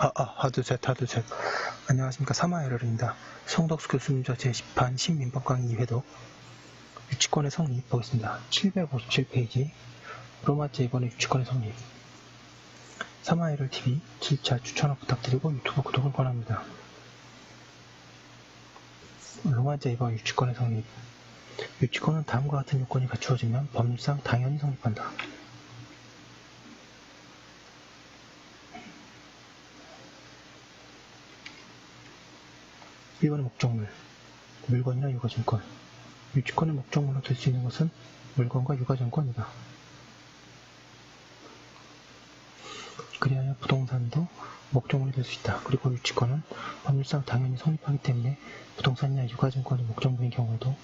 하드셋. 안녕하십니까. 사마에러입니다. 성덕수 교수님저 제10판 신민법 강의 2회독 유치권의 성립 보겠습니다. 757페이지 로마제 2번의 유치권의 성립. 사마에러TV 기입자 추천을 부탁드리고 유튜브 구독을 권합니다. 로마제 2번 유치권의 성립. 유치권은 다음과 같은 요건이 갖추어지면 법률상 당연히 성립한다. 1번의 목적물, 물건이나 유가증권. 유치권의 목적물로 될 수 있는 것은 물건과 유가증권이다. 그리하여 부동산도 목적물이 될 수 있다. 그리고 유치권은 법률상 당연히 성립하기 때문에 부동산이나 유가증권이 목적물인 경우에도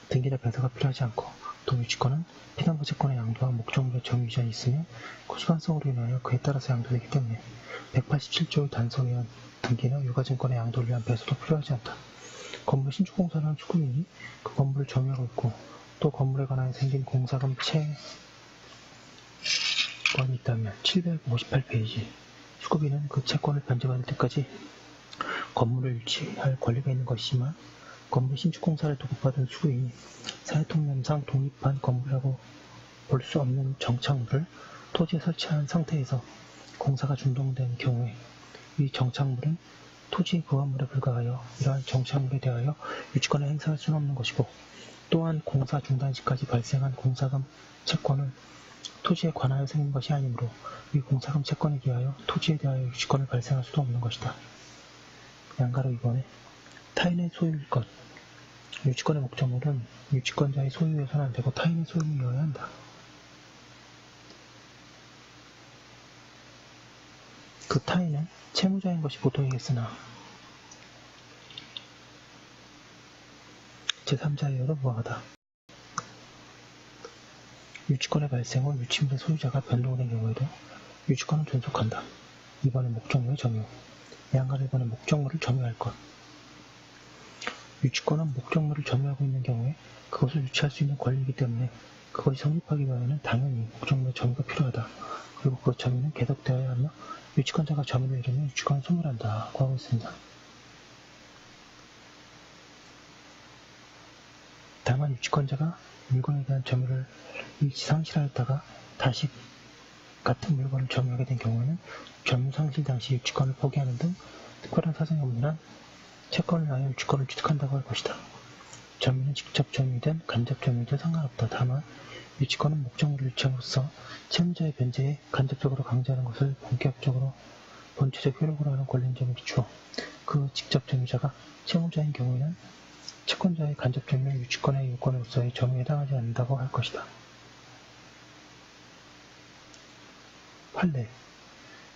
등기나 변사가 필요하지 않고, 또 유치권은 피담보 채권의 양도와 목적물의 점유이전이 있으면 그 수반성으로 인하여 그에 따라서 양도되기 때문에 187조의 단서에 의한 등기나 유가증권의 양도를 위한 배수도 필요하지 않다. 건물 신축공사를 한 수급인이 그 건물을 점유하고 있고, 또 건물에 관하여 생긴 공사금 채권이 있다면 758페이지 수급인은 그 채권을 변제받을 때까지 건물을 유치할 권리가 있는 것이지만, 건물 신축공사를 도급받은 수급인이 사회통념상 독립한 건물이라고 볼 수 없는 정착물을 토지에 설치한 상태에서 공사가 중단된 경우에 이 정착물은 토지 부합물에 불과하여 이러한 정착물에 대하여 유치권을 행사할 수는 없는 것이고, 또한 공사 중단 시까지 발생한 공사금 채권은 토지에 관하여 생긴 것이 아니므로 이 공사금 채권에 대하여 토지에 대하여 유치권을 발생할 수도 없는 것이다. 양가로 2번에 타인의 소유일 것. 유치권의 목적물은 유치권자의 소유여서는 안 되고 타인의 소유이어야 한다. 그 타인은 채무자인 것이 보통이겠으나 제3자이어도 무방하다. 유치권의 발생 후 유치물의 소유자가 변동된 경우에도 유치권은 존속한다. 2번의 목적물의 점유. 양가로 2번의 목적물을 점유할 것. 유치권은 목적물을 점유하고 있는 경우에 그것을 유치할 수 있는 권리이기 때문에 그것이 성립하기 위하여는 당연히 목적물의 점유가 필요하다. 그리고 그 점유는 계속되어야 하며 유치권자가 점유를 이루면 유치권을 소멸한다고 하고 있습니다. 다만 유치권자가 물건에 대한 점유를 일시 상실하였다가 다시 같은 물건을 점유하게 된 경우에는 점유 상실 당시 유치권을 포기하는 등 특별한 사정이 없는 한 채권을 하여 유치권을 취득한다고 할 것이다. 점유는 직접 점유든 간접 점유든 상관없다. 다만 유치권은 목적물을 유치함으로써 채무자의 변제에 간접적으로 강제하는 것을 본체적 효력으로 하는 권리인 점에 비추어 그 직접 점유자가 채무자인 경우에는 채권자의 간접 점유는 유치권의 요건으로서의 점유에 해당하지 않는다고 할 것이다. 판례.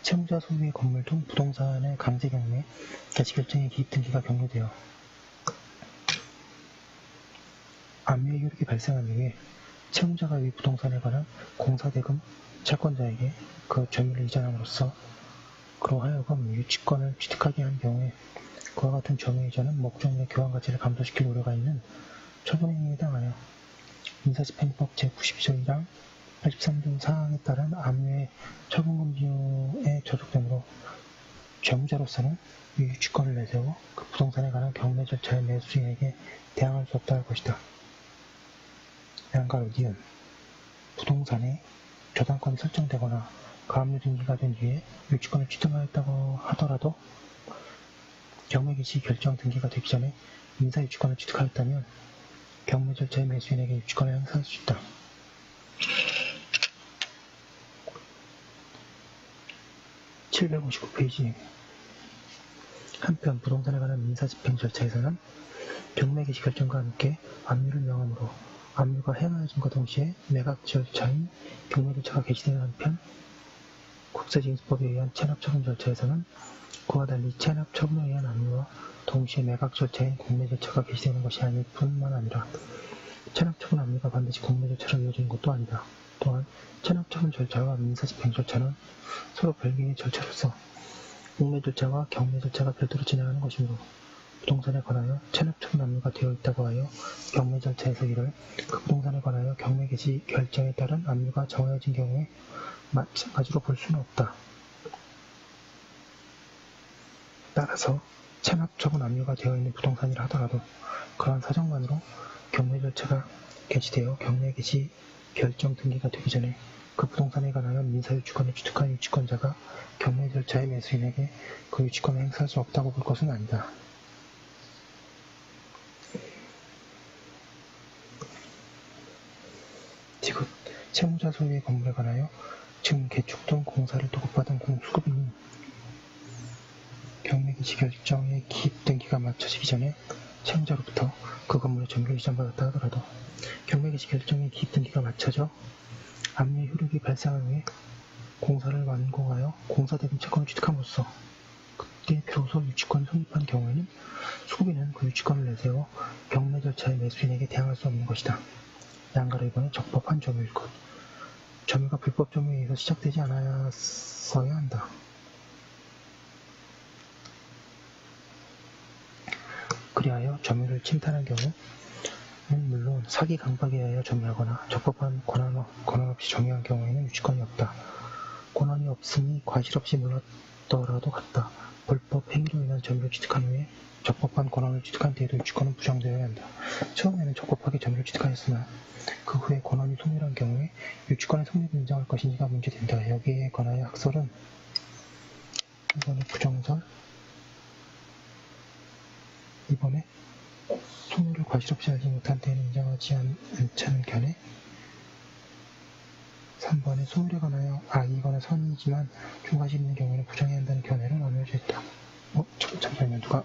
채무자 소유의 건물 등 부동산의 강제 경매, 개시결정의 기입 등기가 격려되어 압류의 효력이 발생한 이후에 채무자가 이 부동산에 관한 공사대금 채권자에게 그 점유를 이전함으로써 그로 하여금 유치권을 취득하게 한 경우에 그와 같은 점유이전은 목적물의 교환 가치를 감소시킬 우려가 있는 처분행위에 해당하여 민사집행법 제92조 1항 83조 사항에 따른 압류의 처분금지에 저촉되므로 채무자로서는 이 유치권을 내세워 그 부동산에 관한 경매 절차의 매수인에게 대항할 수 없다 할 것이다. 양가로 니은. 부동산에 저당권이 설정되거나 가압류 등기가 된 뒤에 유치권을 취득하였다고 하더라도 경매 개시 결정 등기가 되기 전에 민사 유치권을 취득하였다면 경매 절차의 매수인에게 유치권을 행사할 수 있다. (759페이지) 한편 부동산에 관한 민사집행 절차에서는 경매 개시 결정과 함께 압류를 명함으로 압류가 행하여짐과 동시에 매각 절차인 경매 절차가 개시되는 한편, 국세징수법에 의한 체납처분 절차에서는 그와 달리 체납처분에 의한 압류와 동시에 매각 절차인 공매 절차가 개시되는 것이 아닐 뿐만 아니라 체납처분 압류가 반드시 공매 절차로 이어지는 것도 아니다. 또한 체납처분 절차와 민사집행 절차는 서로 별개의 절차로서 공매 절차와 경매 절차가 별도로 진행하는 것이므로 부동산에 관하여 체납처분 압류가 되어 있다고 하여 경매 절차에서 이를 그 부동산에 관하여 경매 개시 결정에 따른 압류가 정해진 경우에 마찬가지로 볼 수는 없다. 따라서 체납적은 압류가 되어 있는 부동산이라 하더라도 그러한 사정만으로 경매 절차가 개시되어 경매 개시 결정 등기가 되기 전에 그 부동산에 관하여 민사유치권을 취득한 유치권자가 경매 절차의 매수인에게 그 유치권을 행사할 수 없다고 볼 것은 아니다. 지금 채무자 소유의 건물에 관하여 지금 개축 등 공사를 도급받은 공수급인이 경매 개시 결정의 기입 등기가 마쳐지기 전에 채무자로부터 그 건물의 점유를 이전받았다 하더라도 경매 개시 결정의 기입 등기가 마쳐져 압류 효력이 발생한 후에 공사를 완공하여 공사대금 채권을 취득함으로써 그때 비로소 유치권이 성립한 경우에는 수급인은 그 유치권을 내세워 경매 절차의 매수인에게 대항할 수 없는 것이다. 양가로 이번에 적법한 점유일 것. 점유가 불법 점유에 의해서 시작되지 않았어야 한다. 그리하여 점유를 침탈한 경우는 물론 사기 강박에 의하여 점유하거나 적법한 권한 없이 점유한 경우에는 유치권이 없다. 권한이 없으니 과실 없이 물렀더라도 같다. 불법 행위로 인한 점유를 취득한 후에 적법한 권한을 취득한 뒤에도 유치권은 부정되어야 한다. 처음에는 적법하게 점유를 취득하였으나 그 후에 권한이 소멸한 경우에 유치권의 성립을 인정할 것인지가 문제된다. 여기에 관하여 학설은 1번에 부정설, 2번에 소멸을 과실 없이 알지 못한 때에는 인정하지 않자는 견해, 3번에 소멸에 관하여 악이거나 선이지만 중과실이 있는 경우에는 부정해야 한다는 견해를 나누어져 있다. 잠깐만요. 누가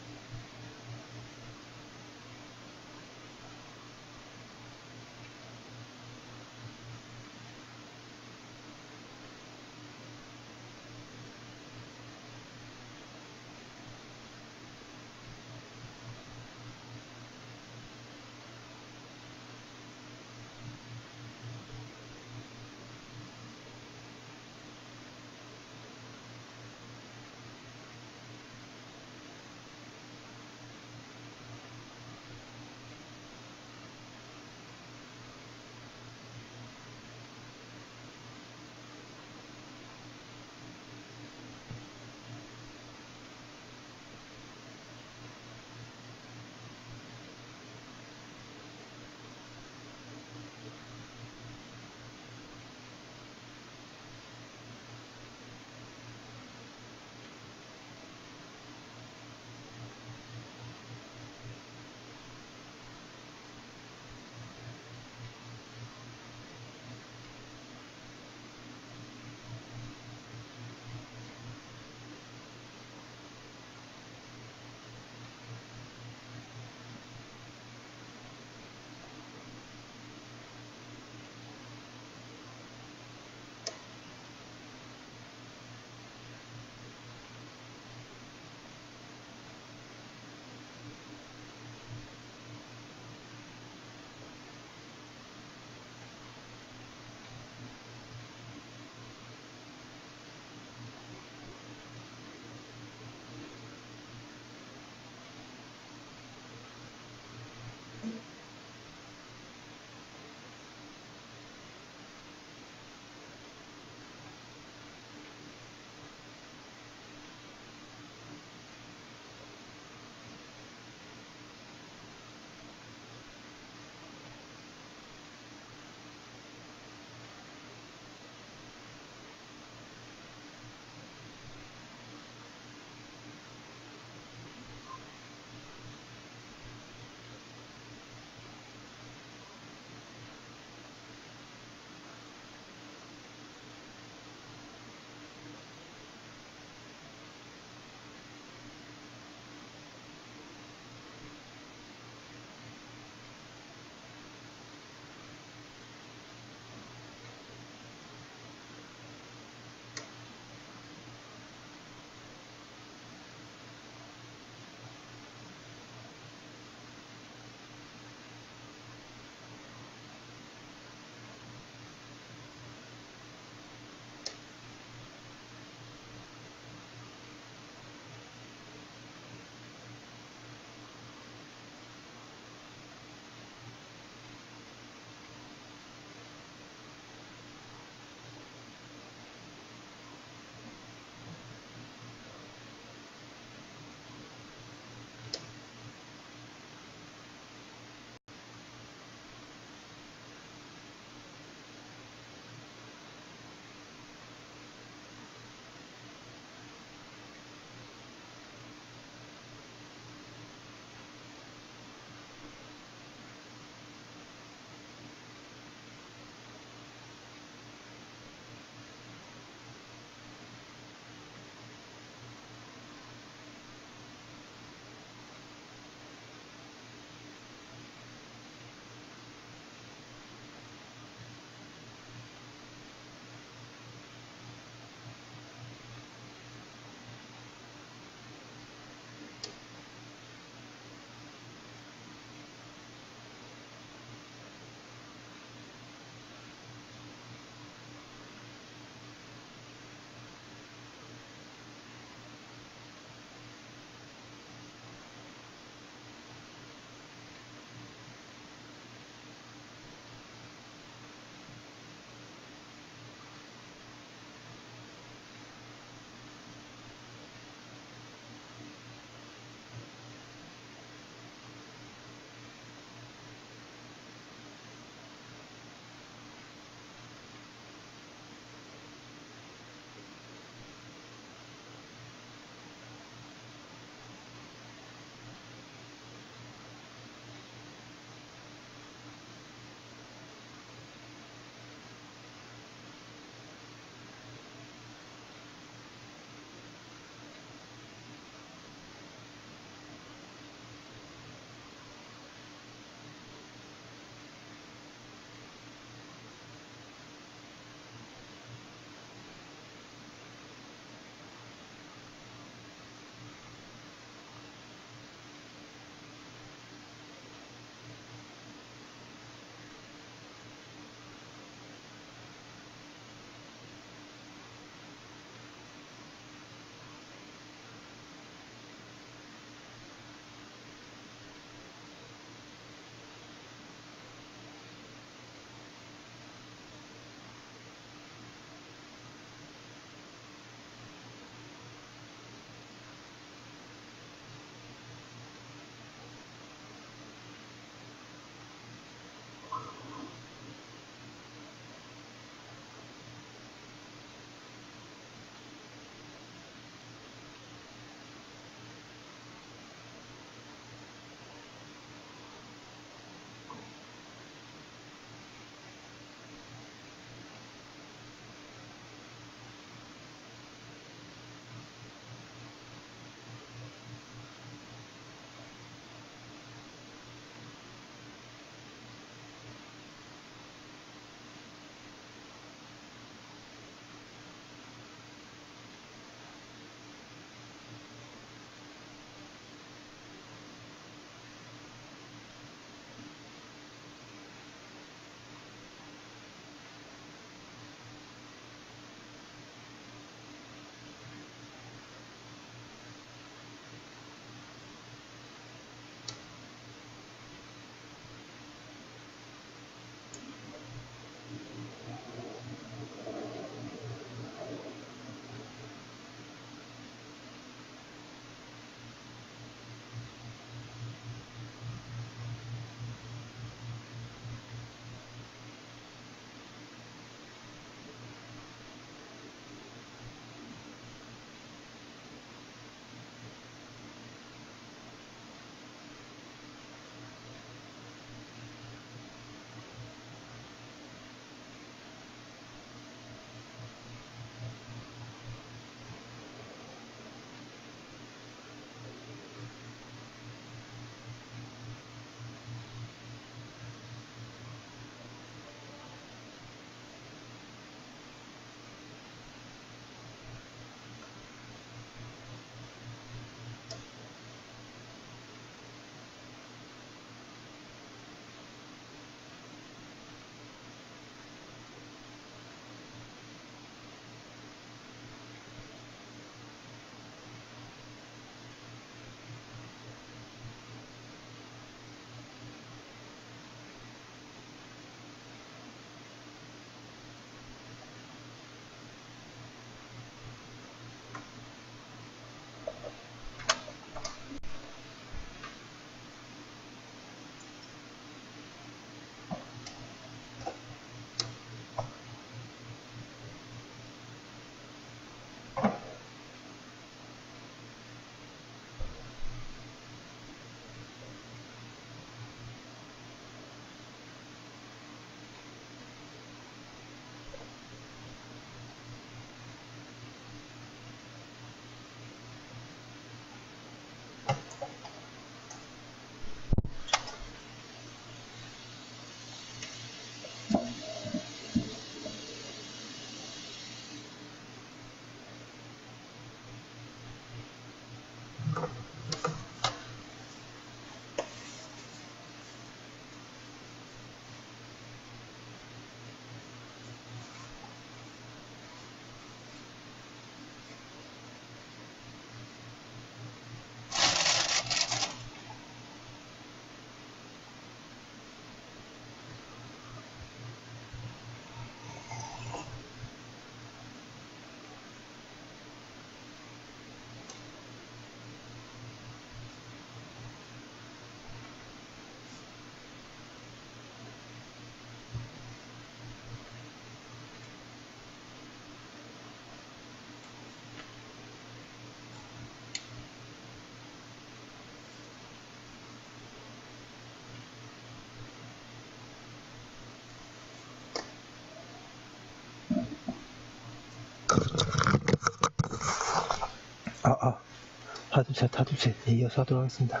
하두셋 하두셋에 이어서 하도록 하겠습니다.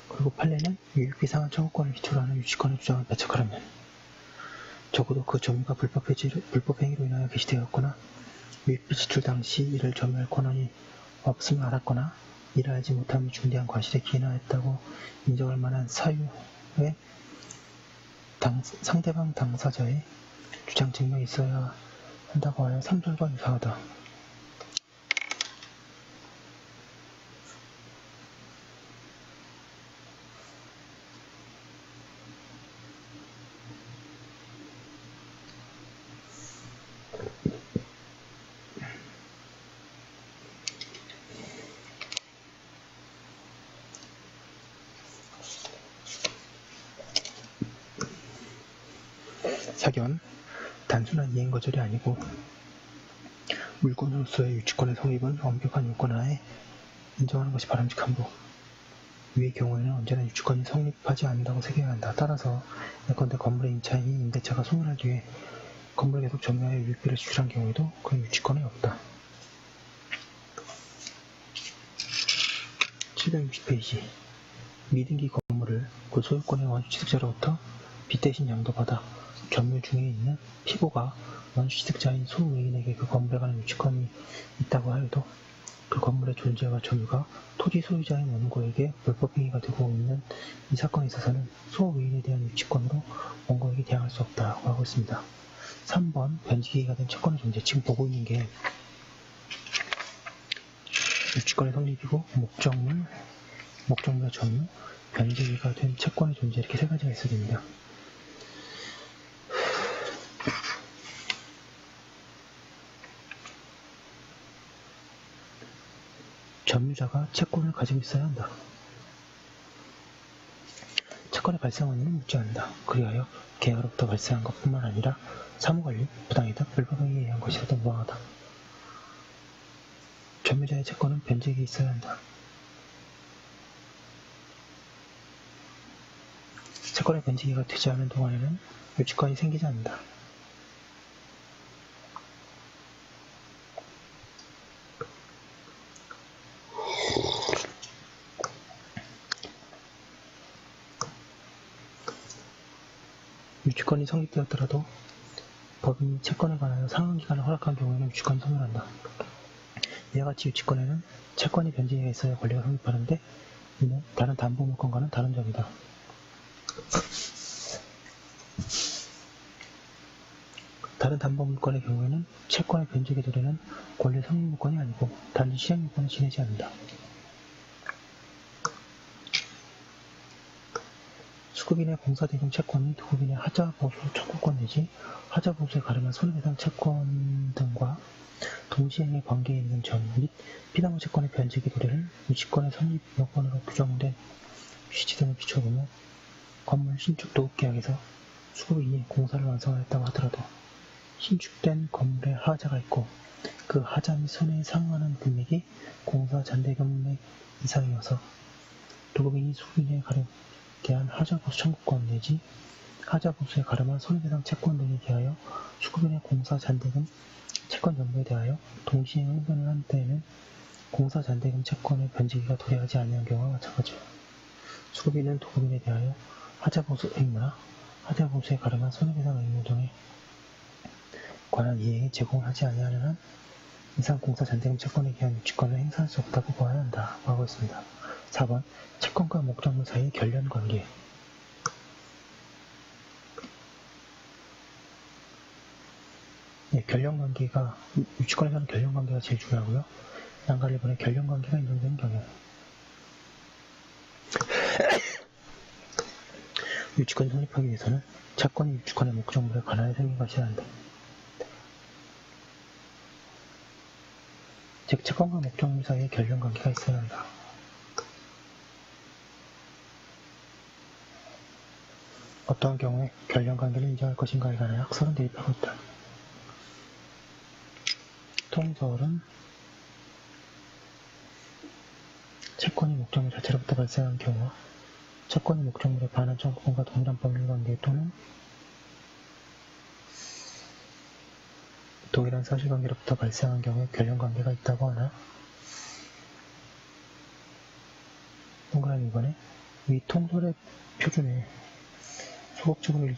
그리고 판례는 유익비 상한 청구권을 기초로 하는 유치권의 주장을 배척하라면 적어도 그 점유가 불법행위로 인하여 개시되었거나 유익비 지출 당시 이를 점유할 권한이 없음을 알았거나 이를 알지 못함이 중대한 과실에 기인하였다고 인정할 만한 사유에 상대방 당사자의 주장 증명이 있어야 한다고 하여 3절과 유사하다. 사견, 단순한 이행거절이 아니고 물건으로서의 유치권의 성립은 엄격한 요건 하에 인정하는 것이 바람직함으로 위의 경우에는 언제나 유치권이 성립하지 않는다고 새겨야 한다. 따라서 예컨대 건물의 임차인이 임대차가 소멸할 뒤에 건물을 계속 점유하여 유익비를 지출한 경우에도 그 유치권이 없다. 760페이지 미등기 건물을 그 소유권의 원주취득자로부터 빚 대신 양도받아 점유 중에 있는 피고가 원주취득자인 소외인에게 그 건물에 관한 유치권이 있다고 하여도 그 건물의 존재와 점유가 토지 소유자인 원고에게 불법행위가 되고 있는 이 사건에 있어서는 소외인에 대한 유치권으로 원고에게 대항할 수 없다고 하고 있습니다. 3번 변제기가 된 채권의 존재. 지금 보고 있는 게 유치권의 성립이고 목적물과 점유, 변제기가 된 채권의 존재 이렇게 세 가지가 있어야 됩니다. 점유자가 채권을 가지고 있어야 한다. 채권의 발생 원인은 묻지 않는다. 그리하여 계약으로부터 발생한 것뿐만 아니라 사무관리, 부당이다, 불법행위에 의한 것이라도 무방하다. 점유자의 채권은 변제기에 있어야 한다. 채권의 변제기가 되지 않은 동안에는 유치권이 생기지 않는다. 유치권이 성립되었더라도 법인이 채권에 관하여 상한기간을 허락한 경우에는 유치권이 소멸한다. 이와 같이 유치권에는 채권이 변제기가 있어야 권리가 성립하는데 이는 다른 담보물권과는 다른 점이다. 다른 담보물권의 경우에는 채권의 변제기 도래는 권리 성립물권이 아니고 단지 실행물권에 지내지 않는다. 수급인의 공사대금 채권이 도급인의 하자보수 청구권 내지 하자보수에 가름한 손해배상 채권 등과 동시행의 관계에 있는 점 및 피담보 채권의 변제기 도래를 유치권의 성립 요건으로 규정된 취지 등을 비춰보면 건물 신축 도급계약에서 수급인이 공사를 완성하였다고 하더라도 신축된 건물에 하자가 있고 그 하자 및 손해에 상응하는 금액이 공사 잔대금액 이상이어서 도급인이 수급인에 대한 하자보수 청구권 내지 하자보수에 가름한 손해배상 채권 등에 대하여 수급인의 공사 잔대금 채권 전부에 대하여 동시에 흥변을 한 때에는 공사 잔대금 채권의 변제기가 도래하지 아니한 경우와 마찬가지요. 수급인은 도급인에 대하여 하자보수 의무나 하자보수에 가름한 손해배상 의무 등에 관한 이행이 제공을 하지 아니하는 한 이상 공사 잔대금 채권에 대한 유치권을 행사할 수 없다고 보아야 한다고 하고 있습니다. 4번 채권과 목적물 사이의 결련관계. 결련관계가 유치권에서는 결련관계가 제일 중요하고요. 난갈 1번에 결련관계가 인정되는 경우 유치권이 성립하기 위해서는 채권이 유치권의 목적물에 관하여 생긴 것이어야 한다. 즉 채권과 목적물 사이의 결련관계가 있어야 한다. 어떠한 경우에 결련관계를 인정할 것인가에 관하여 학설은 대립하고 있다. 통설은 채권이 목적물 자체로부터 발생한 경우와 채권이 목적물에 반한 청구권과 동일한 법률관계 또는 동일한 사실관계로부터 발생한 경우에 결련관계가 있다고 하나 동그라미 2번에 위 통설의 표준에 소극적으로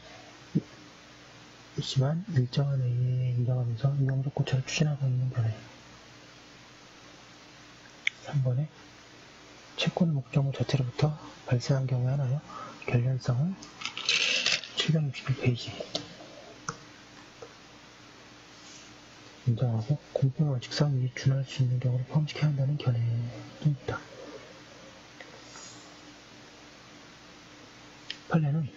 있지만 일정한 A에 인정하면서 유형적 고찰을 추진하고 있는 견해. 3번에 채권의 목적물 자체로부터 발생한 경우에 하나요. 결련성을 761페이지 인정하고 공평 원칙상 이 준할 수 있는 경우를 포함시켜야 한다는 견해도 있다. 판례는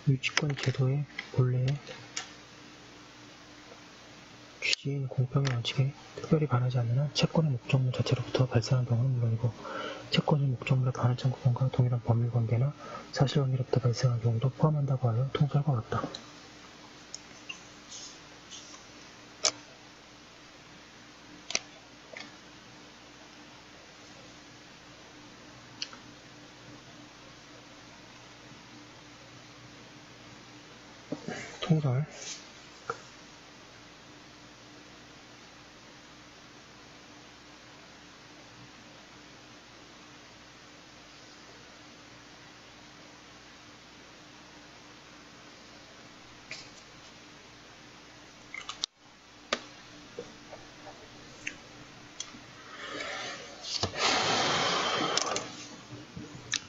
유치권 제도의 본래의 취지인 공평의 원칙에 특별히 반하지 않는 한 채권의 목적물 자체로부터 발생한 경우는 물론이고 채권이 목적물에 반한 청구권과 동일한 법률관계나 사실관계로부터 발생한 경우도 포함한다고 하여 통설과 같다. 통설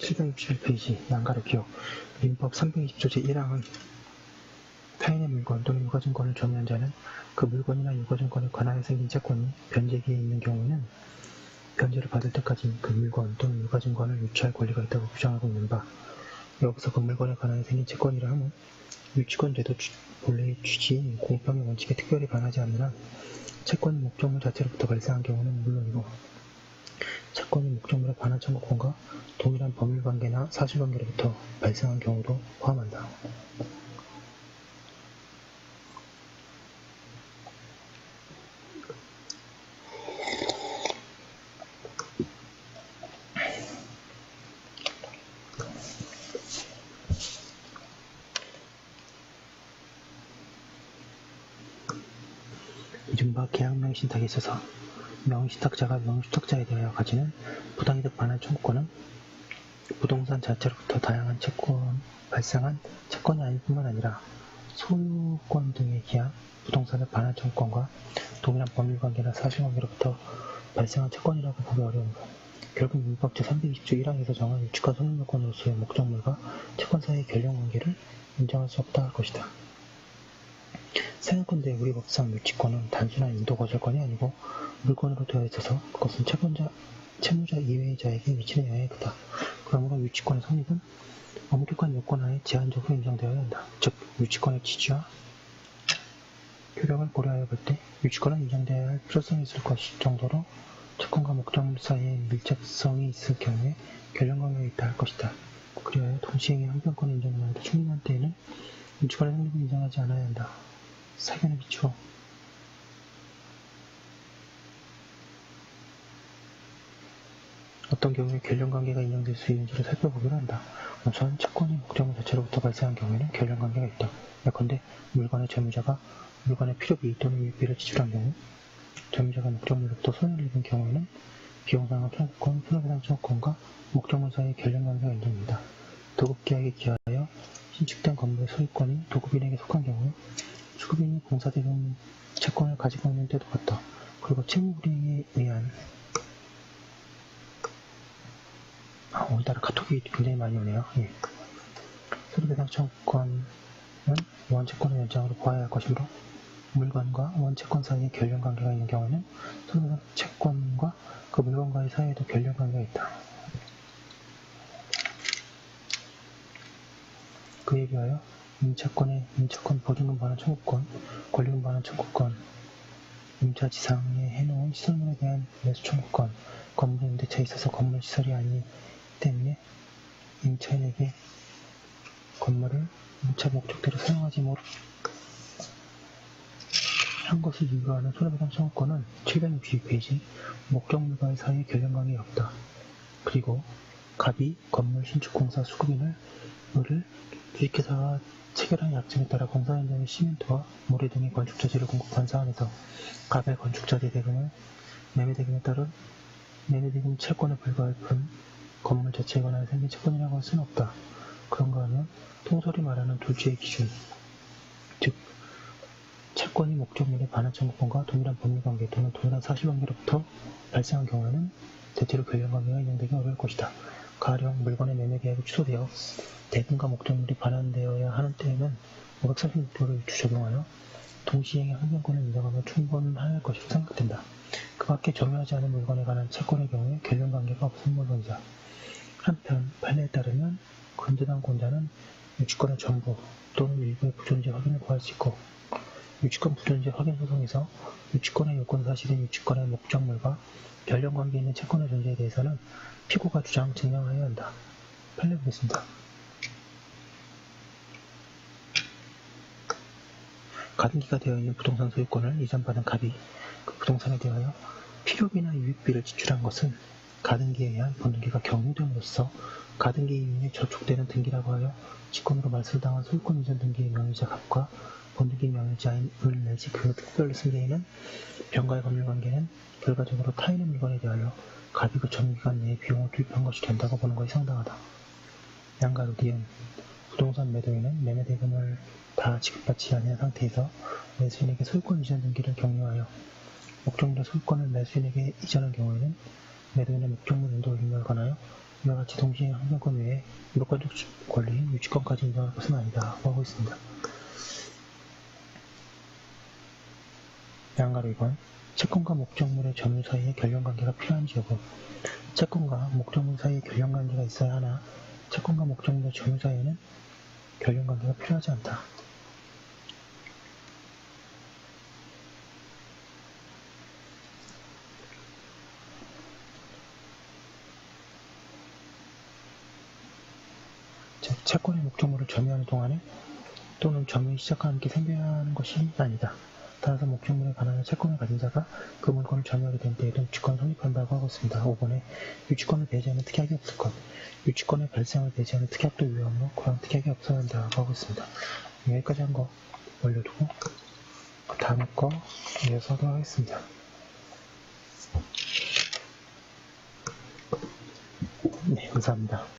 761페이지 양가로 기억 민법 320조 제1항은 타인의 물건 또는 유가증권을 점유한 자는 그 물건이나 유가증권에 관하여 생긴 채권이 변제기에 있는 경우에는 변제를 받을 때까지 그 물건 또는 유가증권을 유치할 권리가 있다고 규정하고 있는 바 여기서 그 물건에 관하여 생긴 채권이라 함은 유치권 제도 본래의 취지인 공평의 원칙에 특별히 반하지 않는 한 채권이 목적물 자체로부터 발생한 경우는 물론이고 채권이 목적물에 반한 청구권과 동일한 법률관계나 사실관계로부터 발생한 경우도 포함한다. 이른바 계약명의신탁에 있어서 명의신탁자가 명의주탁자에 대하여 가지는 부당이득 반환 청구권은 부동산 자체로부터 다양한 발생한 채권이 아닐 뿐만 아니라 소유권 등에 기한 부동산의 반환 청구권과 동일한 법률관계나 사실관계로부터 발생한 채권이라고 보기 어려운 것. 결국 민법 제320조 1항에서 정한 유치권 소유물권으로서의 목적물과 채권 사이의 결령관계를 인정할 수 없다 할 것이다. 생각컨대 우리 법상 유치권은 단순한 인도거절권이 아니고 물권으로 되어 있어서 그것은 채무자 이외의 자에게 미치는 영향이 크다. 그러므로 유치권의 성립은 엄격한 요건하에 제한적으로 인정되어야 한다. 즉, 유치권의 취지와 효력을 고려하여 볼 때 유치권은 인정되어야 할 필요성이 있을 것 정도로 채권과 목적물 사이에 밀접성이 있을 경우에 결령관계가 있다 할 것이다. 그리하여 동시행의 형평권을 인정하는데 충분한 때에는 유치권의 성립을 인정하지 않아야 한다. 사견에 비추어 어떤 경우에 결령관계가 인정될 수 있는지를 살펴보기로 한다. 우선 채권이 목적물 자체로부터 발생한 경우에는 결령관계가 있다. 예컨대 물건의 점유자가 물건의 필요비 또는 유익비를 지출한 경우 점유자가 목적물로부터 손해를 입은 경우에는 비용상환 청구권, 손해배상 청구권과 목적물 사이의 결령관계가 인정된다. 도급계약에 기하여 신축된 건물의 소유권이 도급인에게 속한 경우에 수급인이 공사대금 채권을 가지고 있는 때도 같다. 그리고 채무불이행에 의한 오늘따라 카톡이 굉장히 많이 오네요. 예. 손해배상 청구권은 원채권의 연장으로 보아야 할 것이므로 물건과 원채권 사이에 결령관계가 있는 경우에는 손해배상 채권과 그 물건과의 사이에도 결령관계가 있다. 그에 비하여 임차권 보증금 반환 청구권, 권리금 반환 청구권, 임차지상에 해놓은 시설물에 대한 매수 청구권, 건물 임대차에 있어서 건물 시설이 아니기 때문에 임차인에게 건물을 임차 목적대로 사용하지 못한 것을 이유로 하는 손해배상 청구권은 762페이지 목적물과의 사이의 결령관계가 없다. 그리고 갑이 건물 신축공사 수급인을 주식회사가 체결한 약정에 따라 공사 현장에 시멘트와 모래 등의 건축자재를 공급한 사안에서 갑의 건축자재 대금을 매매대금에 따른 매매대금 채권에 불과할 뿐 건물 자체에 관하여 생긴 채권이라고 할 수는 없다. 그런가 하면 통설이 말하는 둘째의 기준, 즉 채권이 목적물의 반환 청구권과 동일한 법률관계 또는 동일한 사실관계로부터 발생한 경우에는 대체로 결연관계가 인정되기 어려울 것이다. 가령 물건의 매매 계약이 취소되어 대금과 목적물이 반환되어야 하는 때에는 536조를 적용하여 동시행의 항변권을 인정하면 충분할 것으로 생각된다. 그 밖에 점유하지 않은 물건에 관한 채권의 경우에 결연관계가 없는 물건이다. 한편 판례에 따르면 건재당 권자는 유치권의 전부 또는 일부의 부존재 확인을 구할 수 있고 유치권 부존재 확인 소송에서 유치권의 요건 사실인 유치권의 목적물과 결연관계 있는 채권의 존재에 대해서는 피고가 주장 증명하여야 한다. 판례 보겠습니다. 가등기가 되어 있는 부동산 소유권을 이전받은 갑이 그 부동산에 대하여 필요비나 유익비를 지출한 것은 가등기에 의한 본등기가 경유됨으로써 가등기 이윤에 저촉되는 등기라고 하여 직권으로 말소당한 소유권 이전 등기의 명의자 갑과 본등기 명의자인 을 내지 그 특별 승계인은 병가의 법률관계는 결과적으로 타인의 물건에 대하여 갑이 그 전기간 내에 비용을 투입한 것이 된다고 보는 것이 상당하다. 양가로 니은 부동산 매도인은 매매 대금을 다 지급받지 않은 상태에서 매수인에게 소유권 이전 등기를 격려하여 목적물의 소유권을 매수인에게 이전한 경우에는 매도인의 목적물 인도 의무에 관하여 이와 같이 동시에 항변권 외에 무조건적 권리인 유치권까지 인정할 것은 아니다고 하고 있습니다. 양가로 2번 채권과 목적물의 점유 사이에 결연관계가 필요한지 여부. 채권과 목적물 사이에 결연관계가 있어야 하나 채권과 목적물의 점유 사이에는 결연관계가 필요하지 않다. 즉 채권의 목적물을 점유하는 동안에 또는 점유를 시작하는 게 생겨나는 것이 아니다. 따라서 목적물에 관한 채권을 가진 자가 그 물건을 점유하게 된 때에도 유치권을 성립한다고 하고 있습니다. 5번에 유치권을 배제하는 특약이 없을 것. 유치권의 발생을 배제하는 특약도 유효하므로 그런 특약이 없어야 한다고 하고 있습니다. 여기까지 한 거 올려두고 다음 거 이어서 하도록 하겠습니다. 네, 감사합니다.